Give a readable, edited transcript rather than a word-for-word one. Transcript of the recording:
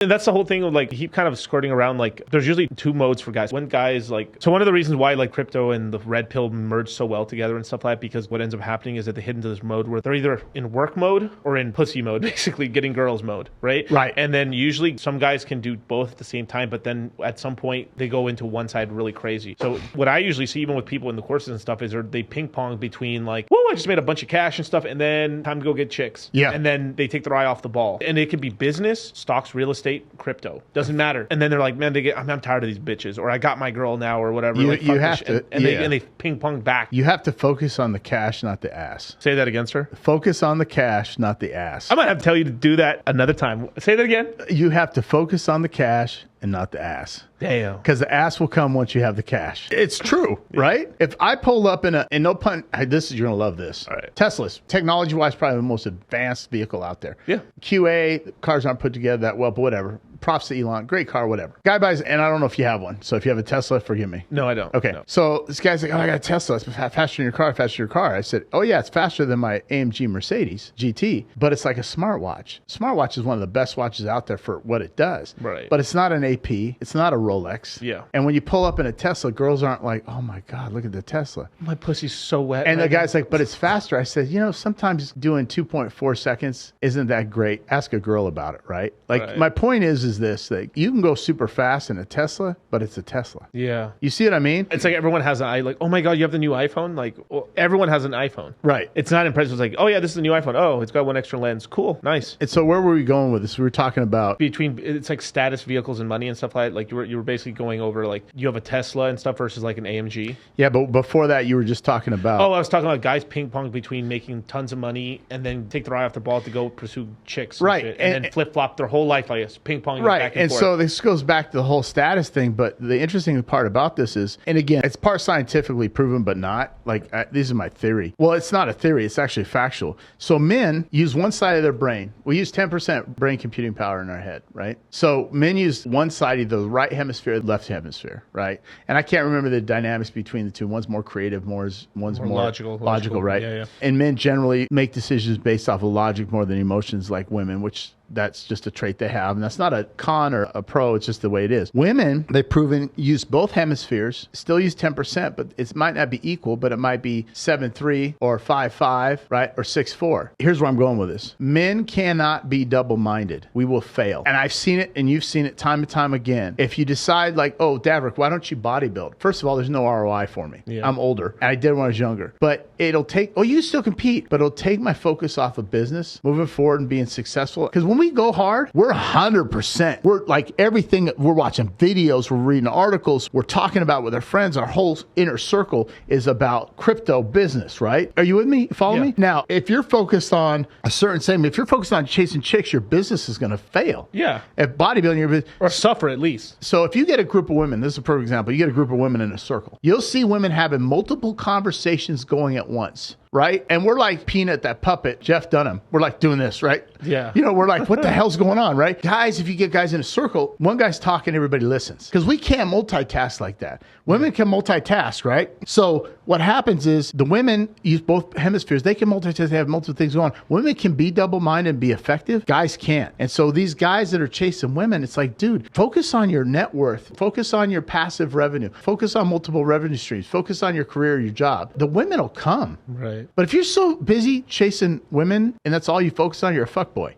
And that's the whole thing of like, keep kind of skirting around. Like, there's usually two modes for guys. One guys like, so one of the reasons why like crypto and the red pill merge so well together and stuff like that, because what ends up happening is that they hit into this mode where they're either in work mode or in pussy mode, basically getting girls mode, right? Right. And then usually some guys can do both at the same time, but then at some point they go into one side really crazy. So what I usually see, even with people in the courses and stuff, is they ping pong between like, whoa, I just made a bunch of cash and stuff, and then time to go get chicks. Yeah. And then they take their eye off the ball. And it could be business, stocks, real estate, crypto. Doesn't matter. And then they're like, man, I'm tired of these bitches, or I got my girl now, or whatever. You like, fuck have this to, shit. And they ping pong back. You have to focus on the cash, not the ass. Say that again, sir. Focus on the cash, not the ass. I might have to tell you to do that another time. Say that again. You have to focus on the cash and not the ass. Damn. Because the ass will come once you have the cash. It's true, right? If I pull up and no pun, you're going to love this. All right. Tesla's, technology-wise, probably the most advanced vehicle out there. Yeah. QA, cars aren't put together that well, but whatever. Props to Elon. Great car, whatever. Guy buys, and I don't know if you have one. So if you have a Tesla, forgive me. No, I don't. Okay. No. So this guy's like, oh, I got a Tesla. It's faster than your car, faster than your car. I said, oh, yeah, it's faster than my AMG Mercedes GT, but it's like a smartwatch. Smartwatch is one of the best watches out there for what it does. Right. But it's not an AP. It's not a Rolex. Yeah. And when you pull up in a Tesla, girls aren't like, oh, my God, look at the Tesla. My pussy's so wet. And right the guy's like, but it's faster. I said, sometimes doing 2.4 seconds isn't that great. Ask a girl about it, right? Like, Right. my point is this, like, you can go super fast in a Tesla, but it's a Tesla. Yeah. You see what I mean? It's like everyone has oh my God, you have the new iPhone? Like, everyone has an iPhone. Right. It's not impressive. It's like, oh yeah, this is the new iPhone. Oh, it's got one extra lens. Cool. Nice. And so where were we going with this? We were talking about It's like status vehicles and money and stuff like that. Like you were basically going over like you have a Tesla and stuff versus like an AMG. yeah, but before that you were just talking about Oh, I was talking about guys ping pong between making tons of money and then take their eye off the ball to go pursue chicks. Right. Shit, and then flip flop their whole life like this, ping pong right. back and And forth. so this goes back to the whole status thing, but the interesting part about this is, and again, it's part scientifically proven, but not like this is my theory. Well, it's not a theory; it's actually factual. So men use one side of their brain. We use 10% brain computing power in our head, right? So men use one side of the right hemisphere, left hemisphere, right? And I can't remember the dynamics between the two. One's more creative, one's more logical, right? Yeah. And men generally make decisions based off of logic more than emotions, like women, which that's just a trait they have. And that's not a con or a pro. It's just the way it is. Women, they've proven, use both hemispheres, still use 10%, but it might not be equal, but it might be 7-3 or 5-5, right? Or 6-4. Here's where I'm going with this. Men cannot be double-minded. We will fail. And I've seen it, and you've seen it time and time again. If you decide like, oh, Davrick, why don't you bodybuild? First of all, there's no ROI for me. Yeah. I'm older, and I did when I was younger. But it'll take, you can still compete, but it'll take my focus off of business, moving forward and being successful. Because when we go hard, we're 100%. We're like everything. We're watching videos, we're reading articles, we're talking about with our friends. Our whole inner circle is about crypto business, right? Are you with me? Follow me? Now, if you're focused on a certain segment, if you're focused on chasing chicks, your business is going to fail. Yeah. If bodybuilding, your business, Or suffer at least. so if you get a group of women, this is a perfect example, you get a group of women in a circle, you'll see women having multiple conversations going at once, right? And we're like Peanut, that puppet, Jeff Dunham. We're like doing this, right? Yeah. We're like, what the hell's going on, right? Guys, if you get guys in a circle, one guy's talking, everybody listens. Because we can't multitask like that. Women can multitask, right? So what happens is the women use both hemispheres. They can multitask, they have multiple things going on. Women can be double-minded and be effective. Guys can't. And so these guys that are chasing women, it's like, dude, focus on your net worth. Focus on your passive revenue. Focus on multiple revenue streams. Focus on your career, your job. The women will come. Right. But if you're so busy chasing women and that's all you focus on, you're a fuckboy.